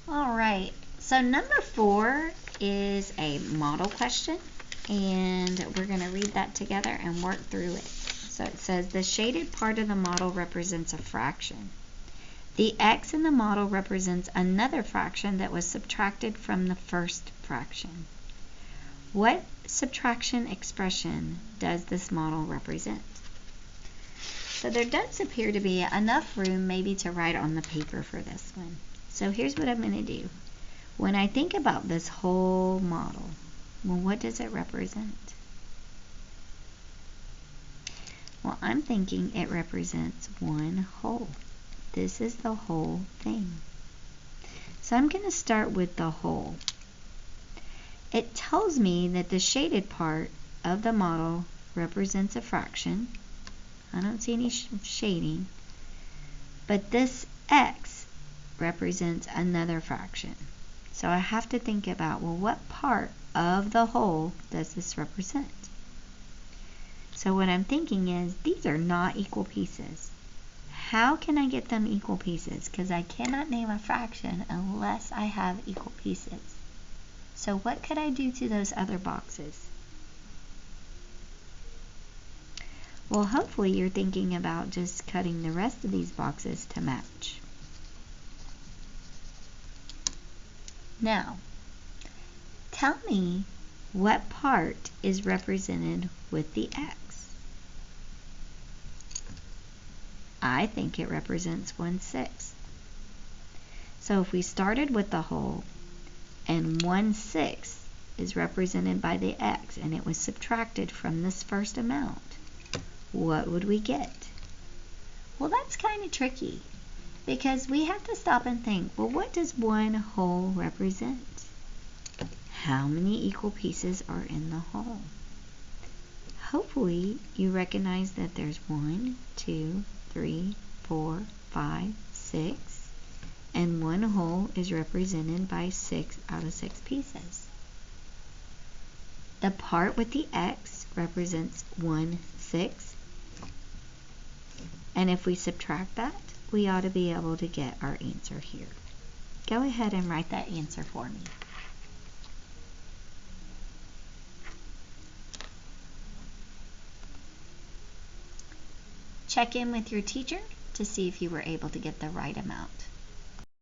All right, so number 4 is a model question, and we're going to read that together and work through it. So it says the shaded part of the model represents a fraction. The x in the model represents another fraction that was subtracted from the first fraction. What subtraction expression does this model represent? So there does appear to be enough room maybe to write on the paper for this one. So here's what I'm going to do. When I think about this whole model, well, what does it represent? Well, I'm thinking it represents one whole. This is the whole thing. So I'm going to start with the whole. It tells me that the shaded part of the model represents a fraction. I don't see any shading. But this x represents another fraction. So I have to think about, well, what part of the whole does this represent? So what I'm thinking is, these are not equal pieces. How can I get them equal pieces? Because I cannot name a fraction unless I have equal pieces. So what could I do to those other boxes? Well, hopefully you're thinking about just cutting the rest of these boxes to match. Now, tell me what part is represented with the x. I think it represents 1/6. So if we started with the whole, and 1/6 is represented by the x, and it was subtracted from this first amount, what would we get? Well, that's kind of tricky, because we have to stop and think, well, what does one whole represent? How many equal pieces are in the whole? Hopefully you recognize that there's 1, 2, 3, 4, 5, 6, and one whole is represented by 6 out of 6 pieces. The part with the x represents 1/6, and if we subtract that, we ought to be able to get our answer here. Go ahead and write that answer for me. Check in with your teacher to see if you were able to get the right amount.